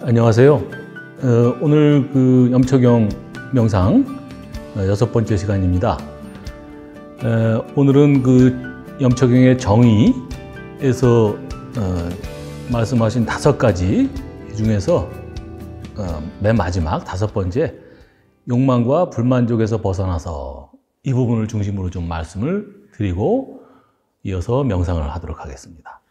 안녕하세요. 오늘 염초경 명상 6번째 시간입니다. 오늘은 염초경의 정의에서 말씀하신 5가지 중에서 맨 마지막 5번째 욕망과 불만족에서 벗어나서 이 부분을 중심으로 좀 말씀을 드리고 이어서 명상을 하도록 하겠습니다.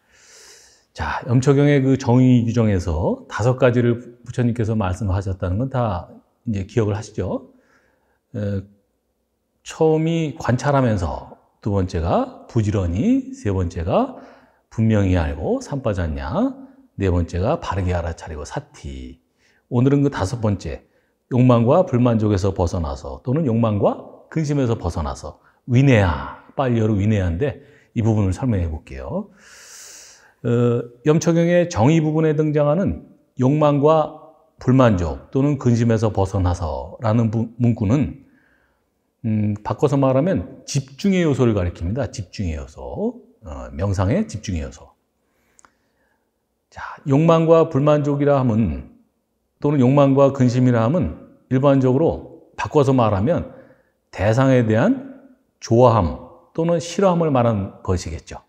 자, 염초경의 정의 규정에서 5가지를 부처님께서 말씀하셨다는 건 다 이제 기억을 하시죠? 처음이 관찰하면서, 두 번째가 부지런히, 세 번째가 분명히 알고 삼빠졌냐, 네 번째가 바르게 알아차리고 사티. 오늘은 5번째, 욕망과 불만족에서 벗어나서 또는 욕망과 근심에서 벗어나서 위내야, 빨리어로 위내야인데 이 부분을 설명해 볼게요. 염초경의 정의 부분에 등장하는 욕망과 불만족 또는 근심에서 벗어나서 라는 문구는 바꿔서 말하면 집중의 요소를 가리킵니다. 집중의 요소, 명상의 집중의 요소. 자, 욕망과 불만족이라 함은 또는 욕망과 근심이라 함은 일반적으로 바꿔서 말하면 대상에 대한 좋아함 또는 싫어함을 말하는 것이겠죠.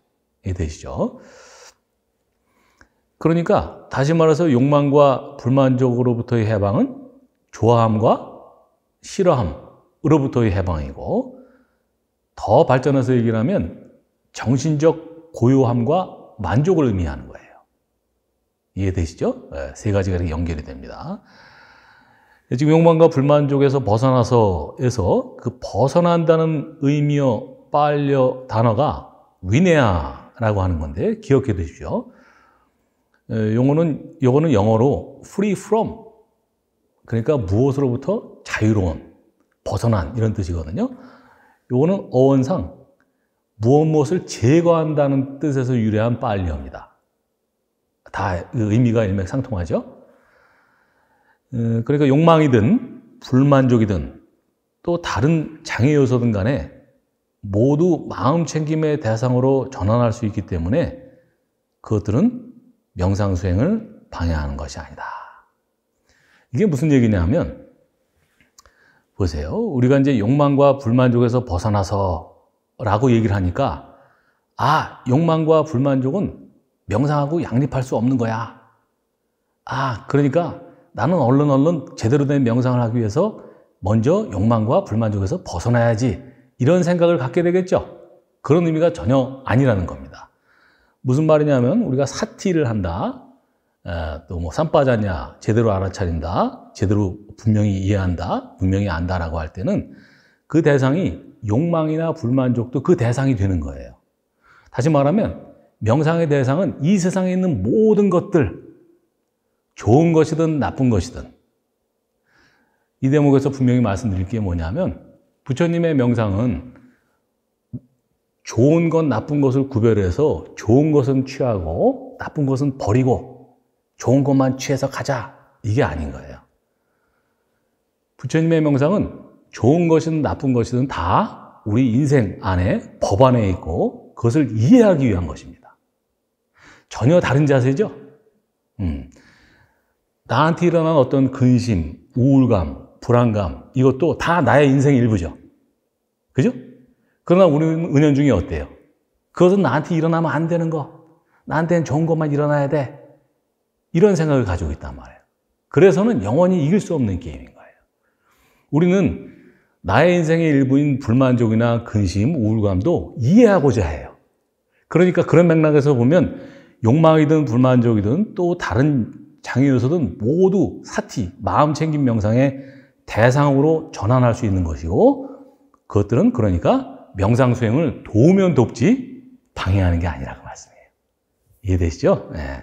이해되시죠? 그러니까 다시 말해서 욕망과 불만족으로부터의 해방은 좋아함과 싫어함으로부터의 해방이고, 더 발전해서 얘기를 하면 정신적 고요함과 만족을 의미하는 거예요. 이해되시죠? 네, 3가지가 이렇게 연결이 됩니다. 지금 욕망과 불만족에서 벗어나서에서 벗어난다는 의미어 빨려 단어가 위내야라고 하는 건데 기억해 두십시오. 요거는 영어로 free from, 그러니까 무엇으로부터 자유로운, 벗어난 이런 뜻이거든요. 요거는 어원상 무엇을 제거한다는 뜻에서 유래한 빨려입니다. 다 의미가 일맥상통하죠. 그러니까 욕망이든 불만족이든 또 다른 장애 요소든 간에 모두 마음 챙김의 대상으로 전환할 수 있기 때문에 그것들은 명상 수행을 방해하는 것이 아니다. 이게 무슨 얘기냐면, 보세요. 우리가 이제 욕망과 불만족에서 벗어나서 라고 얘기를 하니까, 욕망과 불만족은 명상하고 양립할 수 없는 거야. 그러니까 나는 얼른 제대로 된 명상을 하기 위해서 먼저 욕망과 불만족에서 벗어나야지. 이런 생각을 갖게 되겠죠. 그런 의미가 전혀 아니라는 겁니다. 무슨 말이냐면 우리가 사티를 한다, 또 삼빠졌냐, 제대로 알아차린다, 제대로 분명히 이해한다, 분명히 안다라고 할 때는 그 대상이 욕망이나 불만족도 그 대상이 되는 거예요. 다시 말하면 명상의 대상은 이 세상에 있는 모든 것들, 좋은 것이든 나쁜 것이든. 이 대목에서 분명히 말씀드릴 게 뭐냐면 부처님의 명상은 좋은 것, 나쁜 것을 구별해서 좋은 것은 취하고 나쁜 것은 버리고 좋은 것만 취해서 가자, 이게 아닌 거예요. 부처님의 명상은 좋은 것이든 나쁜 것이든 다 우리 인생 안에, 법 안에 있고 그것을 이해하기 위한 것입니다. 전혀 다른 자세죠. 나한테 일어난 어떤 근심, 우울감, 불안감, 이것도 다 나의 인생의 일부죠. 그죠? 그러나 우리는 은연중에 어때요? 그것은 나한테 일어나면 안 되는 거, 나한테는 좋은 것만 일어나야 돼, 이런 생각을 가지고 있단 말이에요. 그래서는 영원히 이길 수 없는 게임인 거예요. 우리는 나의 인생의 일부인 불만족이나 근심, 우울감도 이해하고자 해요. 그러니까 그런 맥락에서 보면 욕망이든 불만족이든 또 다른 장애 요소든 모두 사티, 마음 챙김 명상의 대상으로 전환할 수 있는 것이고, 그것들은 그러니까 명상 수행을 도우면 돕지 방해하는 게 아니라고 말씀해요. 이해되시죠? 네.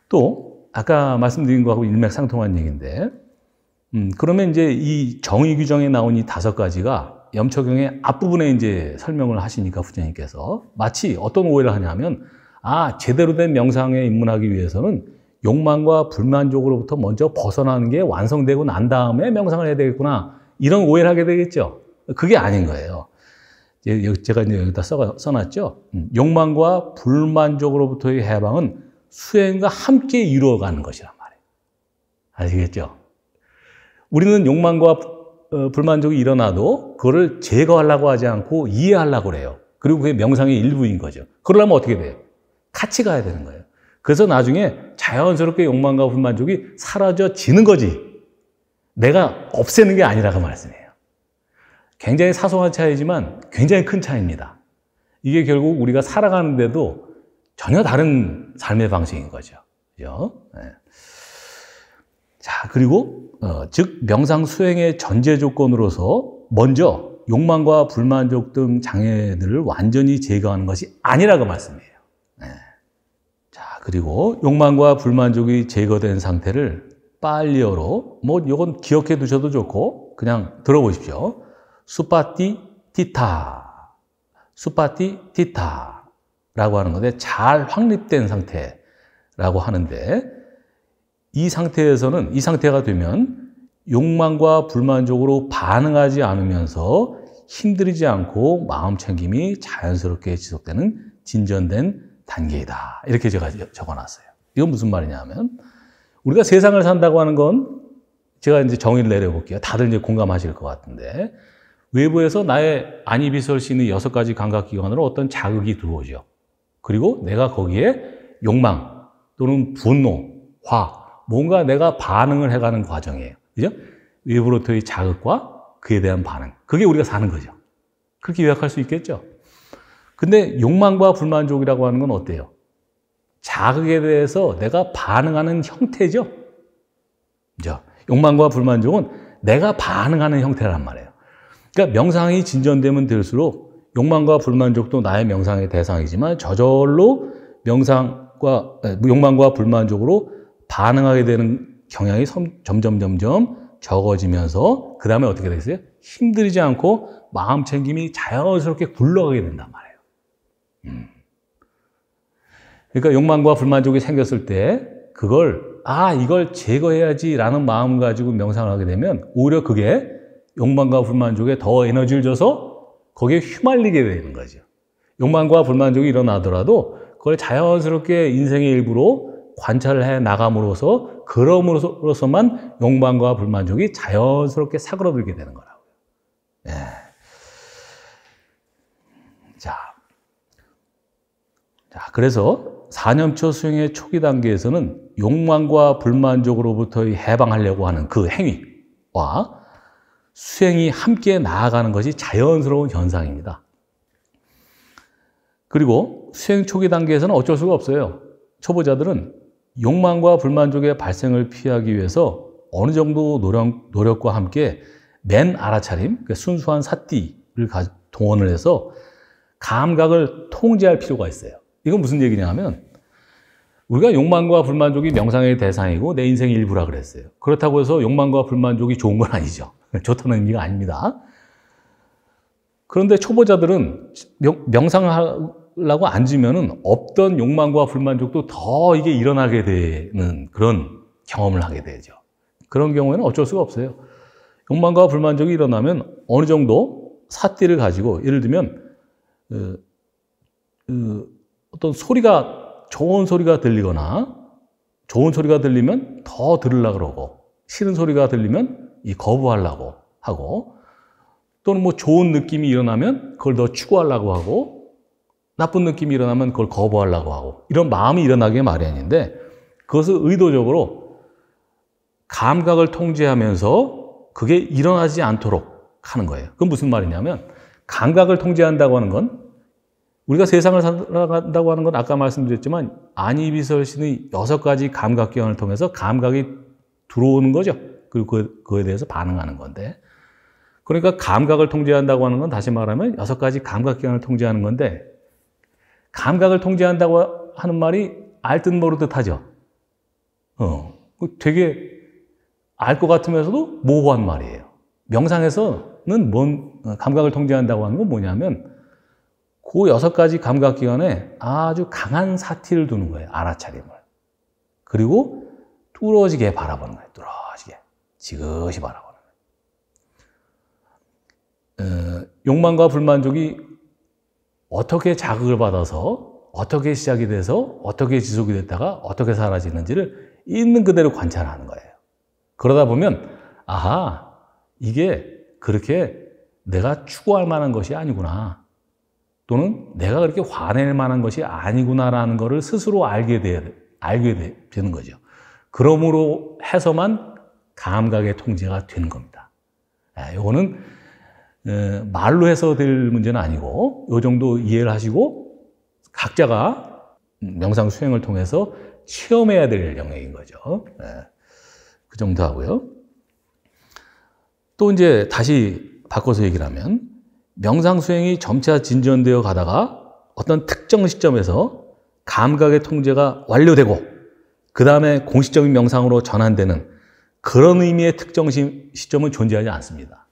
또 아까 말씀드린 거하고 일맥상통한 얘기인데, 그러면 이제 이 정의 규정에 나온 이 5가지가 염초경의 앞부분에 이제 설명을 하시니까 부처님께서 마치 어떤 오해를 하냐면, 제대로 된 명상에 입문하기 위해서는 욕망과 불만족으로부터 먼저 벗어나는 게 완성되고 난 다음에 명상을 해야 되겠구나, 이런 오해를 하게 되겠죠. 그게 아닌 거예요. 제가 이제 여기다 써놨죠. 욕망과 불만족으로부터의 해방은 수행과 함께 이루어가는 것이란 말이에요. 아시겠죠? 우리는 욕망과 불만족이 일어나도 그거를 제거하려고 하지 않고 이해하려고 그래요. 그리고 그게 명상의 일부인 거죠. 그러려면 어떻게 돼요? 같이 가야 되는 거예요. 그래서 나중에 자연스럽게 욕망과 불만족이 사라져지는 거지. 내가 없애는 게 아니라고 말씀이에요. 굉장히 사소한 차이지만 굉장히 큰 차이입니다. 이게 결국 우리가 살아가는데도 전혀 다른 삶의 방식인 거죠. 그죠? 네. 자, 그리고 즉 명상 수행의 전제 조건으로서 먼저 욕망과 불만족 등 장애들을 완전히 제거하는 것이 아니라고 말씀이에요. 네. 자, 그리고 욕망과 불만족이 제거된 상태를 빨리어로 이건 기억해 두셔도 좋고 그냥 들어보십시오. 수파티 티타, 수파티 티타라고 하는 건데 잘 확립된 상태라고 하는데 이 상태가 되면 욕망과 불만족으로 반응하지 않으면서 힘들이지 않고 마음 챙김이 자연스럽게 지속되는 진전된 단계이다. 이렇게 제가 적어놨어요. 이건 무슨 말이냐 하면 우리가 세상을 산다고 하는 건 제가 이제 정의를 내려볼게요. 다들 이제 공감하실 것 같은데 외부에서 나의 안이비설신의 6가지 감각기관으로 어떤 자극이 들어오죠. 그리고 내가 거기에 욕망 또는 분노, 화, 뭔가 내가 반응을 해가는 과정이에요. 그죠? 외부로부터의 자극과 그에 대한 반응. 그게 우리가 사는 거죠. 그렇게 요약할 수 있겠죠? 근데 욕망과 불만족이라고 하는 건 어때요? 자극에 대해서 내가 반응하는 형태죠? 그죠? 욕망과 불만족은 내가 반응하는 형태란 말이에요. 그러니까 명상이 진전되면 될수록 욕망과 불만족도 나의 명상의 대상이지만 저절로 욕망과 불만족으로 반응하게 되는 경향이 점점 적어지면서 그 다음에 어떻게 되겠어요? 힘들이지 않고 마음 챙김이 자연스럽게 굴러가게 된단 말이에요. 그러니까 욕망과 불만족이 생겼을 때 이걸 제거해야지라는 마음을 가지고 명상을 하게 되면 오히려 그게 욕망과 불만족에 더 에너지를 줘서 거기에 휘말리게 되는 거죠. 욕망과 불만족이 일어나더라도 그걸 자연스럽게 인생의 일부로 관찰을 해 나감으로써 그럼으로써만 욕망과 불만족이 자연스럽게 사그러들게 되는 거라고요. 예. 자, 그래서 4년초 수행의 초기 단계에서는 욕망과 불만족으로부터 해방하려고 하는 그 행위와 수행이 함께 나아가는 것이 자연스러운 현상입니다. 그리고 수행 초기 단계에서는 어쩔 수가 없어요. 초보자들은 욕망과 불만족의 발생을 피하기 위해서 어느 정도 노력과 함께 맨 알아차림, 그러니까 순수한 사띠를 동원을 해서 감각을 통제할 필요가 있어요. 이건 무슨 얘기냐 하면 우리가 욕망과 불만족이 명상의 대상이고 내 인생의 일부라 그랬어요. 그렇다고 해서 욕망과 불만족이 좋은 건 아니죠. 좋다는 의미가 아닙니다. 그런데 초보자들은 명상하려고 앉으면은 없던 욕망과 불만족도 더 이게 일어나게 되는 그런 경험을 하게 되죠. 그런 경우에는 어쩔 수가 없어요. 욕망과 불만족이 일어나면 어느 정도 사띠를 가지고 예를 들면 어떤 좋은 소리가 들리거나 좋은 소리가 들리면 더 들으려고 그러고 싫은 소리가 들리면 거부하려고 하고 또는 좋은 느낌이 일어나면 그걸 더 추구하려고 하고 나쁜 느낌이 일어나면 그걸 거부하려고 하고 이런 마음이 일어나게 마련인데 그것을 의도적으로 감각을 통제하면서 그게 일어나지 않도록 하는 거예요. 그건 무슨 말이냐면 감각을 통제한다고 하는 건 우리가 세상을 살아간다고 하는 건 아까 말씀드렸지만 안이비설신의 6가지 감각기관을 통해서 감각이 들어오는 거죠. 그리고 그거에 대해서 반응하는 건데 그러니까 감각을 통제한다고 하는 건 다시 말하면 6가지 감각기관을 통제하는 건데 감각을 통제한다고 하는 말이 알듯 모르듯 하죠. 되게 알 것 같으면서도 모호한 말이에요. 명상에서는 감각을 통제한다고 하는 건 뭐냐면 그 6가지 감각기관에 아주 강한 사티를 두는 거예요. 알아차림을. 그리고 뚫어지게 바라보는 거예요. 뚫어지게. 지그시 바라보는 거예요. 욕망과 불만족이 어떻게 자극을 받아서 어떻게 시작이 돼서 어떻게 지속이 됐다가 어떻게 사라지는지를 있는 그대로 관찰하는 거예요. 그러다 보면 아하, 이게 그렇게 내가 추구할 만한 것이 아니구나. 또는 내가 그렇게 화낼 만한 것이 아니구나라는 것을 스스로 알게 되는 거죠. 그러므로 해서만 감각의 통제가 되는 겁니다. 이거는 말로 해서 될 문제는 아니고 이 정도 이해를 하시고 각자가 명상 수행을 통해서 체험해야 될 영역인 거죠. 그 정도 하고요. 또 이제 다시 바꿔서 얘기를 하면 명상 수행이 점차 진전되어 가다가 어떤 특정 시점에서 감각의 통제가 완료되고 그 다음에 공식적인 명상으로 전환되는 그런 의미의 특정 시점은 존재하지 않습니다.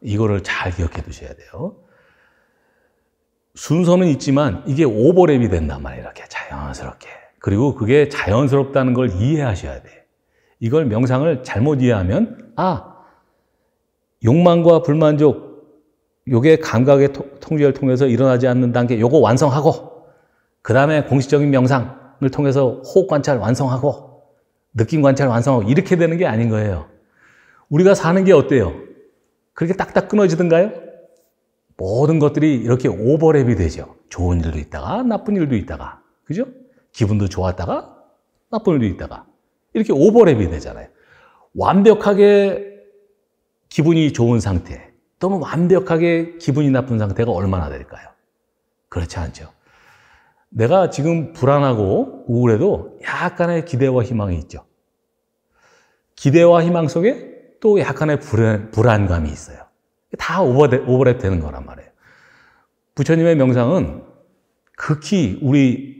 이거를 잘 기억해 두셔야 돼요. 순서는 있지만 이게 오버랩이 된단 말이에요. 이렇게 자연스럽게. 그리고 그게 자연스럽다는 걸 이해하셔야 돼. 이걸 명상을 잘못 이해하면 욕망과 불만족, 요게 감각의 통제를 통해서 일어나지 않는 단계, 요거 완성하고 그 다음에 공식적인 명상을 통해서 호흡 관찰 완성하고 느낌 관찰 완성하고 이렇게 되는 게 아닌 거예요. 우리가 사는 게 어때요? 그렇게 딱딱 끊어지던가요? 모든 것들이 이렇게 오버랩이 되죠. 좋은 일도 있다가 나쁜 일도 있다가, 그죠? 기분도 좋았다가 나쁜 일도 있다가 이렇게 오버랩이 되잖아요. 완벽하게 기분이 좋은 상태 또는 완벽하게 기분이 나쁜 상태가 얼마나 될까요? 그렇지 않죠. 내가 지금 불안하고 우울해도 약간의 기대와 희망이 있죠. 기대와 희망 속에 또 약간의 불안감이 있어요. 다 오버랩 되는 거란 말이에요. 부처님의 명상은 극히 우리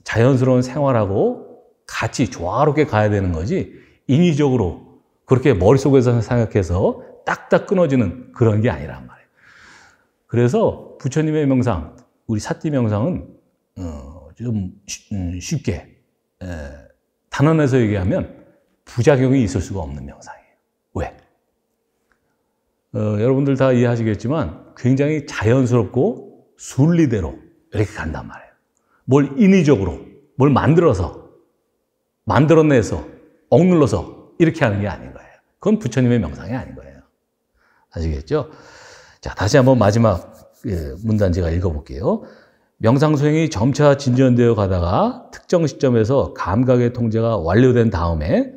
자연스러운 생활하고 같이 조화롭게 가야 되는 거지 인위적으로 그렇게 머릿속에서 생각해서 딱딱 끊어지는 그런 게 아니란 말이에요. 그래서 부처님의 명상, 우리 사티 명상은 좀 쉽게 단언해서 얘기하면 부작용이 있을 수가 없는 명상이에요. 왜? 여러분들 다 이해하시겠지만 굉장히 자연스럽고 순리대로 이렇게 간단 말이에요. 뭘 인위적으로, 뭘 만들어내서, 억눌러서 이렇게 하는 게 아닌 거예요. 그건 부처님의 명상이 아닌 거예요. 아시겠죠? 자, 다시 한번 마지막 문단 제가 읽어볼게요. 명상 수행이 점차 진전되어 가다가 특정 시점에서 감각의 통제가 완료된 다음에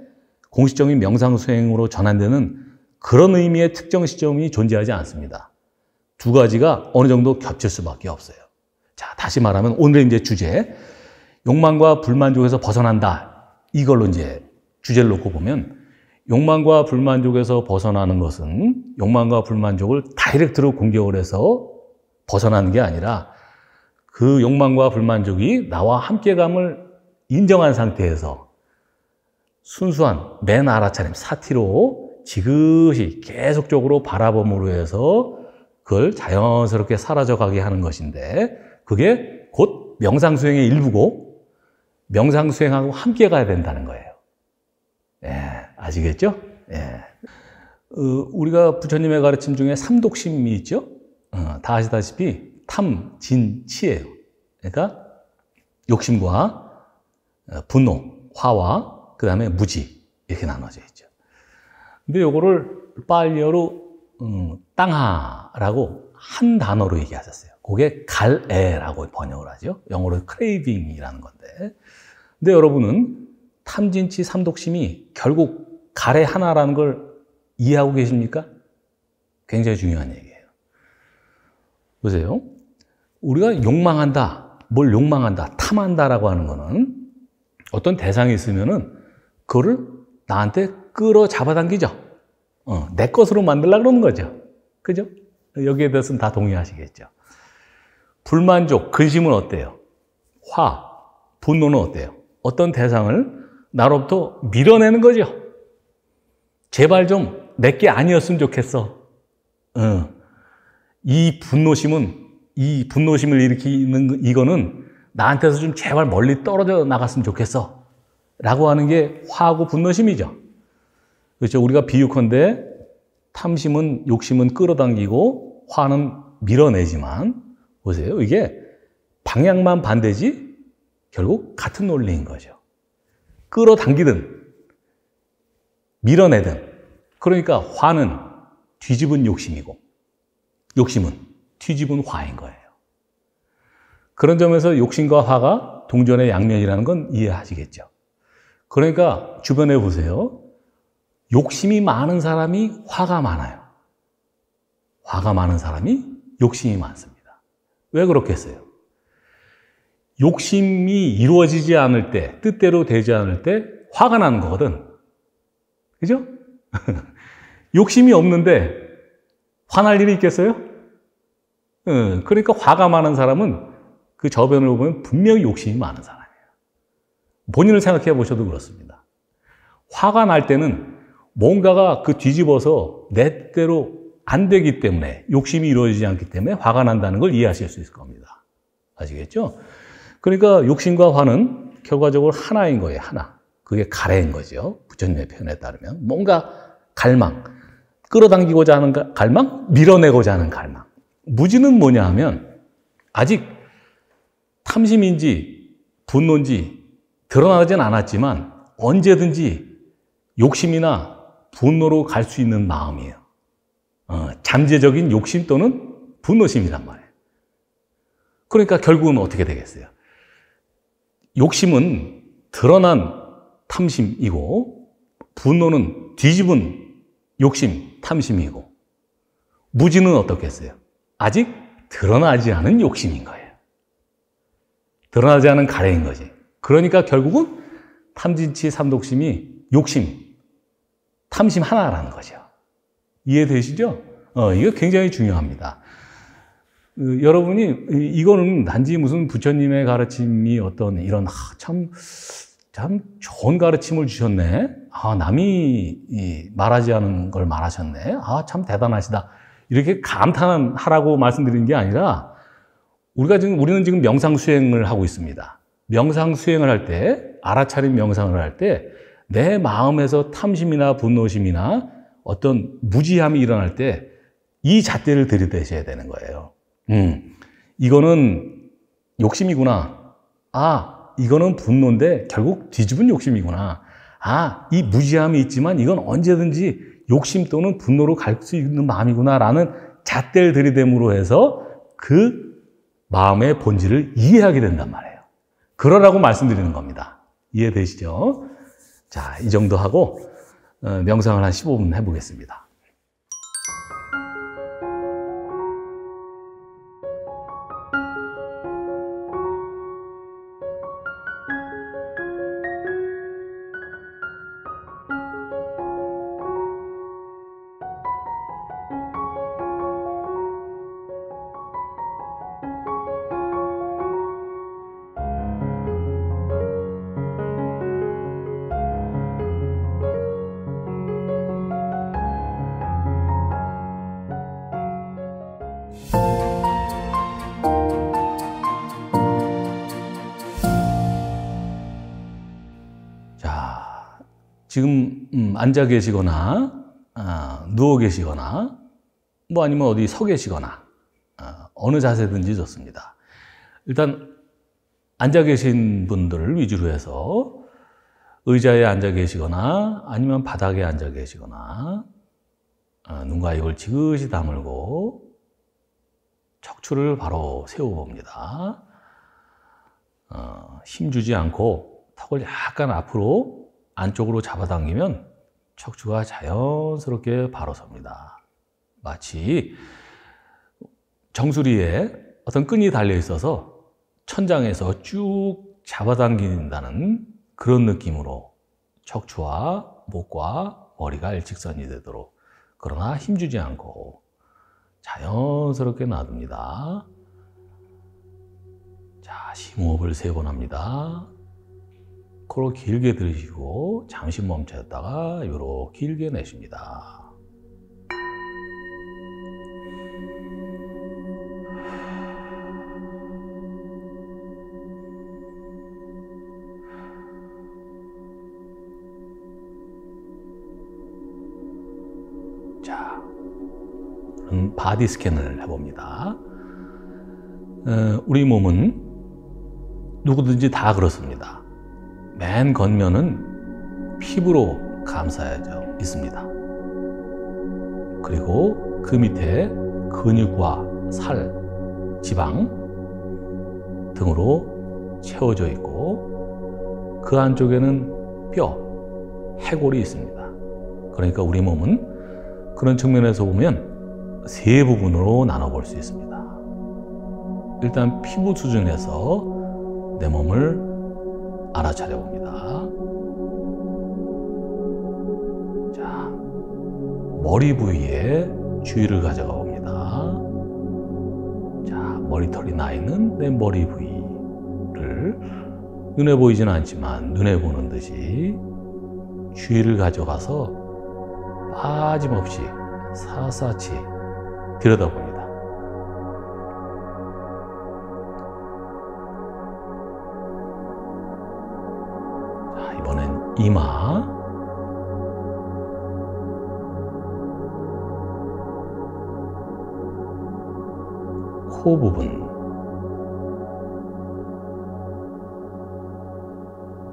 공식적인 명상 수행으로 전환되는 그런 의미의 특정 시점이 존재하지 않습니다. 두 가지가 어느 정도 겹칠 수밖에 없어요. 자, 다시 말하면 오늘의 이제 주제, 욕망과 불만족에서 벗어난다. 이걸로 이제 주제를 놓고 보면 욕망과 불만족에서 벗어나는 것은 욕망과 불만족을 다이렉트로 공격을 해서 벗어나는 게 아니라 그 욕망과 불만족이 나와 함께감을 인정한 상태에서 순수한 맨 알아차림, 사티로 지그시 계속적으로 바라봄으로 해서 그걸 자연스럽게 사라져가게 하는 것인데 그게 곧 명상수행의 일부고 명상수행하고 함께 가야 된다는 거예요. 아시겠죠? 우리가 부처님의 가르침 중에 삼독심이 있죠? 다 아시다시피 탐, 진, 치예요. 그러니까 욕심과 분노, 화와 그 다음에 무지 이렇게 나눠져 있죠. 근데 요거를 빨리어로 땅하라고 한 단어로 얘기하셨어요. 그게 갈애라고 번역을 하죠. 영어로 craving이라는 건데. 근데 여러분은 탐진치 삼독심이 결국 갈애 하나라는 걸 이해하고 계십니까? 굉장히 중요한 얘기예요. 보세요. 우리가 욕망한다, 뭘 욕망한다, 탐한다라고 하는 거는 어떤 대상이 있으면은 그거를 나한테 끌어 잡아당기죠. 내 것으로 만들려고 그러는 거죠. 그죠? 여기에 대해서는 다 동의하시겠죠. 불만족, 근심은 어때요? 화, 분노는 어때요? 어떤 대상을 나로부터 밀어내는 거죠. 제발 좀 내게 아니었으면 좋겠어. 이 분노심을 일으키는 이거는 나한테서 좀 제발 멀리 떨어져 나갔으면 좋겠어. 라고 하는 게 화하고 분노심이죠. 그렇죠. 우리가 비유컨대 탐심은, 욕심은 끌어당기고 화는 밀어내지만 보세요. 이게 방향만 반대지 결국 같은 논리인 거죠. 끌어당기든 밀어내든, 그러니까 화는 뒤집은 욕심이고 욕심은 뒤집은 화인 거예요. 그런 점에서 욕심과 화가 동전의 양면이라는 건 이해하시겠죠. 그러니까 주변에 보세요. 욕심이 많은 사람이 화가 많아요. 화가 많은 사람이 욕심이 많습니다. 왜 그렇겠어요? 욕심이 이루어지지 않을 때, 뜻대로 되지 않을 때 화가 나는 거거든. 그죠? 욕심이 없는데 화날 일이 있겠어요? 그러니까 화가 많은 사람은 그 저변을 보면 분명히 욕심이 많은 사람이에요. 본인을 생각해 보셔도 그렇습니다. 화가 날 때는 뭔가가 그 뒤집어서 내 뜻대로 안 되기 때문에, 욕심이 이루어지지 않기 때문에 화가 난다는 걸 이해하실 수 있을 겁니다. 아시겠죠? 그러니까 욕심과 화는 결과적으로 하나인 거예요. 하나. 그게 가래인 거죠. 부처님의 표현에 따르면. 뭔가 갈망, 끌어당기고자 하는 갈망, 밀어내고자 하는 갈망. 무지는 뭐냐 하면 아직 탐심인지 분노인지 드러나진 않았지만 언제든지 욕심이나 분노로 갈 수 있는 마음이에요. 잠재적인 욕심 또는 분노심이란 말이에요. 그러니까 결국은 어떻게 되겠어요? 욕심은 드러난 탐심이고 분노는 뒤집은 욕심, 탐심이고 무지는 어떻겠어요? 아직 드러나지 않은 욕심인 거예요. 드러나지 않은 가래인 거지. 그러니까 결국은 탐진치 삼독심이 욕심, 탐심 하나라는 거죠. 이해되시죠? 이거 굉장히 중요합니다. 여러분이 이거는 단지 무슨 부처님의 가르침이 어떤 이런 참 좋은 가르침을 주셨네. 남이 말하지 않은 걸 말하셨네. 참 대단하시다. 이렇게 감탄하라고 말씀드리는 게 아니라 우리는 지금 명상 수행을 하고 있습니다. 명상 수행을 할 때, 알아차린 명상을 할 때 내 마음에서 탐심이나 분노심이나 어떤 무지함이 일어날 때 이 잣대를 들이대셔야 되는 거예요. 이거는 욕심이구나. 이거는 분노인데 결국 뒤집은 욕심이구나. 이 무지함이 있지만 이건 언제든지 욕심 또는 분노로 갈 수 있는 마음이구나 라는 잣대를 들이댐으로 해서 그 마음의 본질을 이해하게 된단 말이에요. 그러라고 말씀드리는 겁니다. 이해되시죠? 자, 이 정도 하고 명상을 한 15분 해보겠습니다. 지금 앉아 계시거나 누워 계시거나 뭐 아니면 어디 서 계시거나 어느 자세든지 좋습니다. 일단 앉아 계신 분들을 위주로 해서 의자에 앉아 계시거나 아니면 바닥에 앉아 계시거나 눈과 입을 지그시 다물고 척추를 바로 세워봅니다. 힘주지 않고 턱을 약간 앞으로 안쪽으로 잡아당기면 척추가 자연스럽게 바로 섭니다. 마치 정수리에 어떤 끈이 달려 있어서 천장에서 쭉 잡아당긴다는 그런 느낌으로 척추와 목과 머리가 일직선이 되도록, 그러나 힘주지 않고 자연스럽게 놔둡니다. 자, 심호흡을 3번 합니다. 코로 길게 들이쉬고 잠시 멈췄다가 요렇게 길게 내쉽니다. 자, 그럼 바디 스캔을 해봅니다. 우리 몸은 누구든지 다 그렇습니다. 맨 겉면은 피부로 감싸여져 있습니다. 그리고 그 밑에 근육과 살, 지방 등으로 채워져 있고 그 안쪽에는 뼈, 해골이 있습니다. 그러니까 우리 몸은 그런 측면에서 보면 세 부분으로 나눠볼 수 있습니다. 일단 피부 수준에서 내 몸을 알아차려 봅니다. 자, 머리 부위에 주의를 가져가 봅니다. 자, 머리털이 나 있는 내 머리 부위를 눈에 보이지는 않지만 눈에 보는 듯이 주의를 가져가서 빠짐없이 사사치 들여다봅니다. 자, 이번엔 이마, 코 부분,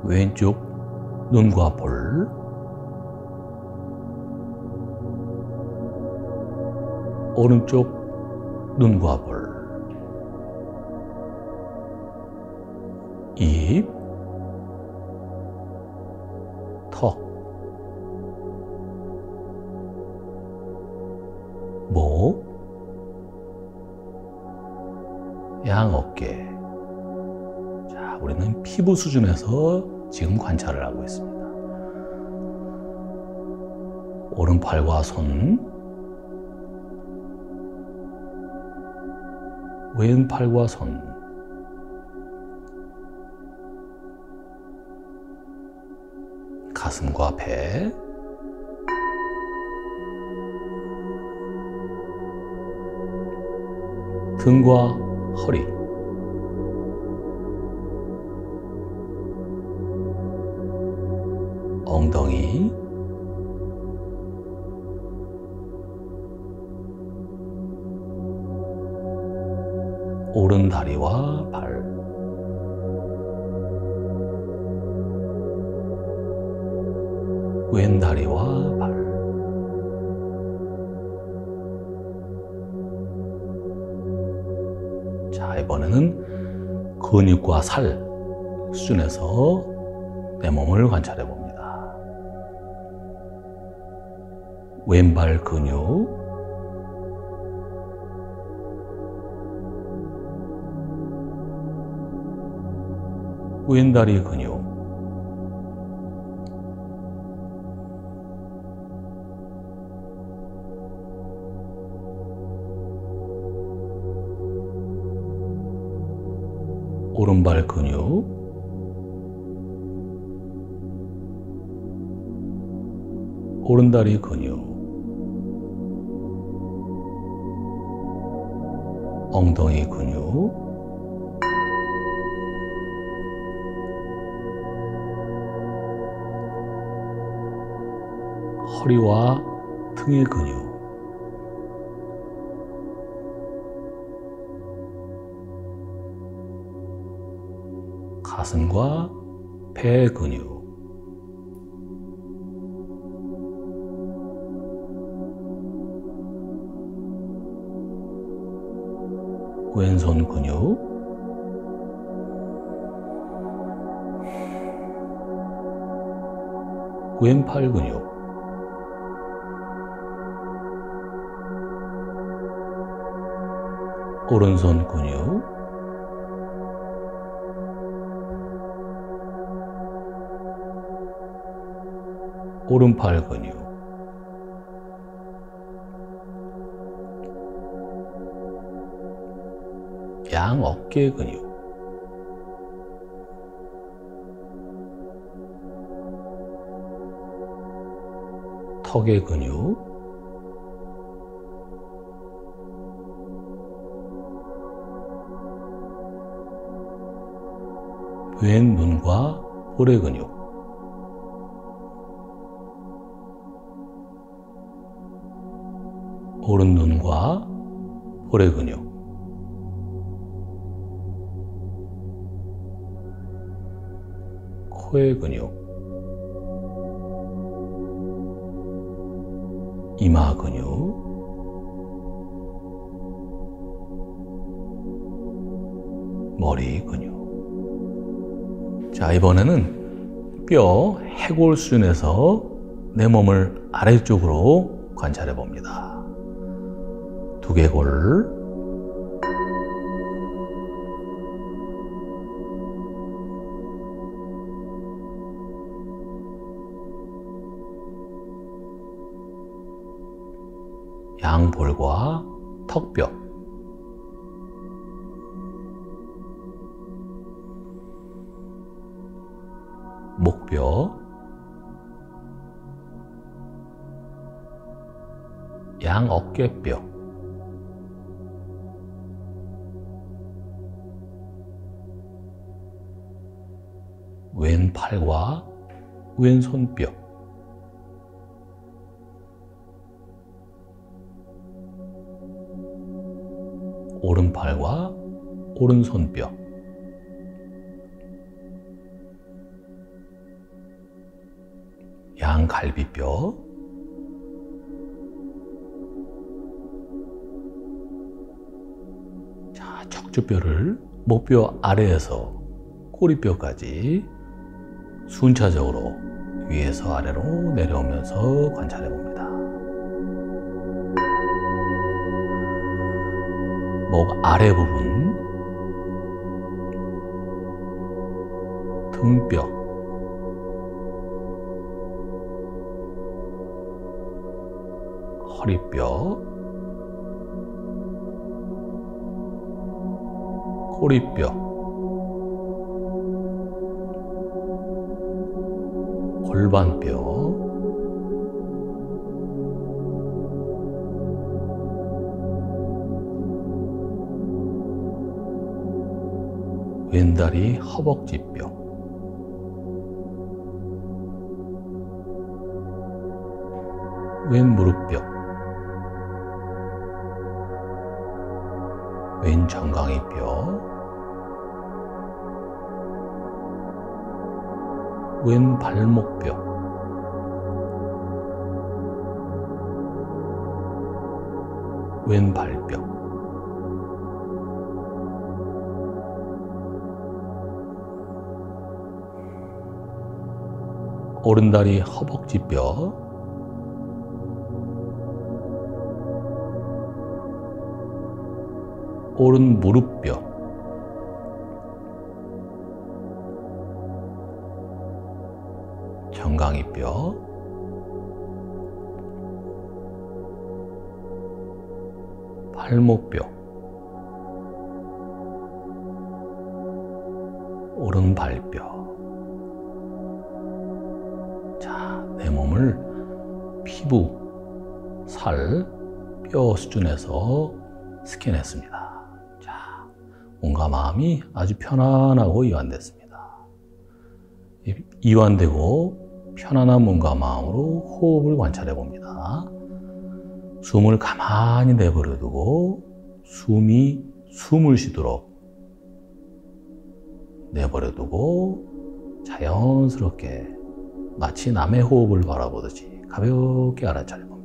왼쪽 눈과 볼, 오른쪽 눈과 볼, 입, 턱, 목, 양 어깨. 자, 우리는 피부 수준에서 지금 관찰을 하고 있습니다. 오른팔과 손, 왼팔과 손, 가슴과 배, 등과 허리, 엉덩이, 오른 다리와 발, 왼 다리와 발, 자, 이번에는 근육과 살 수준에서 내 몸을 관찰해 봅니다. 왼발 근육, 왼다리 근육, 오른발 근육, 오른다리 근육, 엉덩이 근육, 허리와 등의 근육, 가슴과 배 근육, 왼손 근육, 왼팔 근육, 오른손 근육, 오른팔 근육, 양 어깨 근육, 턱의 근육, 왼 눈과 볼의 근육, 오른 눈과 볼의 근육, 코의 근육, 이마 근육, 머리 근육. 자, 이번에는 뼈 해골 수준에서 내 몸을 아래쪽으로 관찰해 봅니다. 두개골, 양볼과 턱뼈, 목뼈, 양어깨뼈, 왼팔과 왼손뼈, 오른팔과 오른손뼈, 양갈비뼈, 자, 척추뼈를 목뼈 아래에서 꼬리뼈까지 순차적으로 위에서 아래로 내려오면서 관찰해 봅니다. 목 아래 부분, 등뼈, 허리뼈, 꼬리뼈, 골반뼈, 왼다리 허벅지뼈, 왼무릎뼈, 왼정강이뼈, 왼발목뼈, 왼발뼈, 오른다리 허벅지뼈, 오른 무릎뼈, 정강이뼈, 발목뼈, 오른발뼈. 자, 내 몸을 피부, 살, 뼈 수준에서 스캔했습니다. 자, 몸과 마음이 아주 편안하고 이완됐습니다. 이완되고 편안한 몸과 마음으로 호흡을 관찰해 봅니다. 숨을 가만히 내버려 두고 숨이 숨을 쉬도록 내버려 두고 자연스럽게 마치 남의 호흡을 바라보듯이 가볍게 알아차려 봅니다.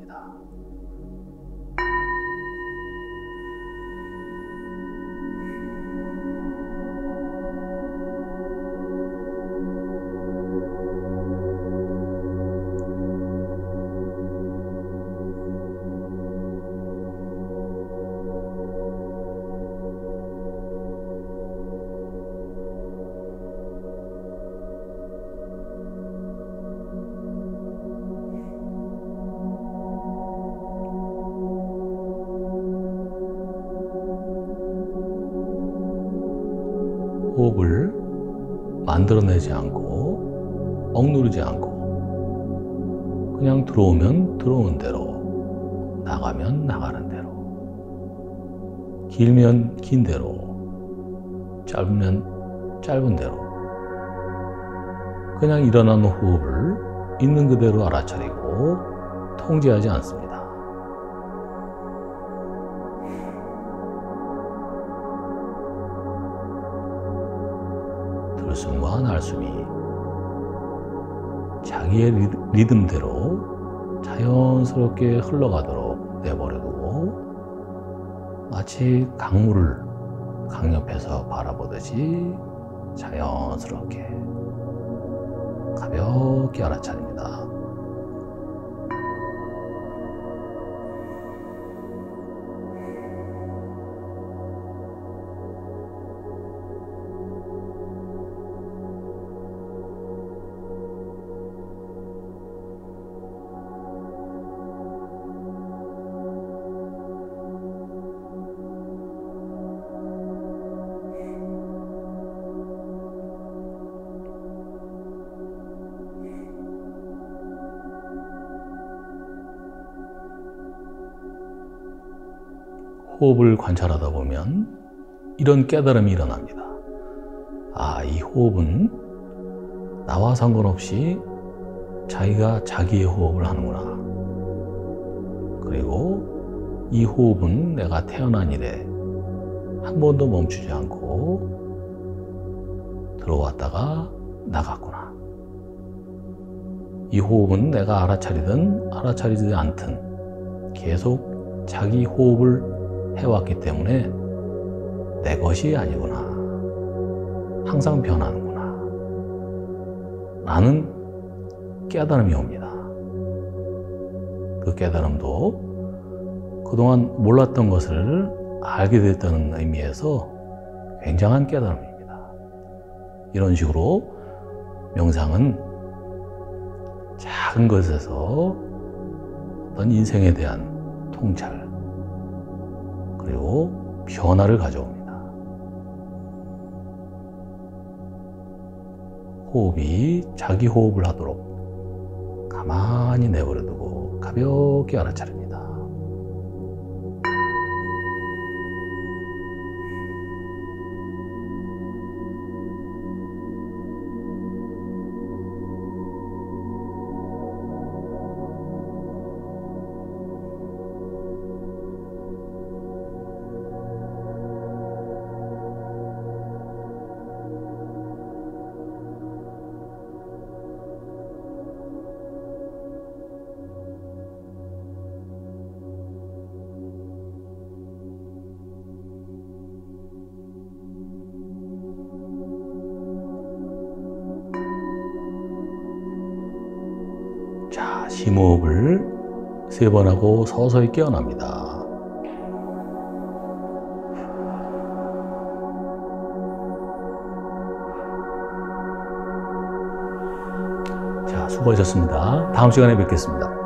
호흡을 만들어내지 않고 억누르지 않고 그냥 들어오면 들어오는 대로, 나가면 나가는 대로, 길면 긴 대로, 짧으면 짧은 대로 그냥 일어나는 호흡을 있는 그대로 알아차리고 통제하지 않습니다. 들숨과 날숨이 자기의 리듬대로 자연스럽게 흘러가도록 내버려두고 마치 강물을 강 옆에서 바라보듯이 자연스럽게 가볍게 알아차립니다. 호흡을 관찰하다 보면 이런 깨달음이 일어납니다. 아, 이 호흡은 나와 상관없이 자기가 자기의 호흡을 하는구나. 그리고 이 호흡은 내가 태어난 이래 한 번도 멈추지 않고 들어왔다가 나갔구나. 이 호흡은 내가 알아차리든 알아차리지 않든 계속 자기 호흡을 해왔기 때문에 내 것이 아니구나. 항상 변하는구나. 라는 깨달음이 옵니다. 그 깨달음도 그동안 몰랐던 것을 알게 됐다는 의미에서 굉장한 깨달음입니다. 이런 식으로 명상은 작은 것에서 어떤 인생에 대한 통찰 그리고 변화를 가져옵니다. 호흡이 자기 호흡을 하도록 가만히 내버려두고 가볍게 알아차립니다. 자, 심호흡을 3번 하고 서서히 깨어납니다. 자, 수고하셨습니다. 다음 시간에 뵙겠습니다.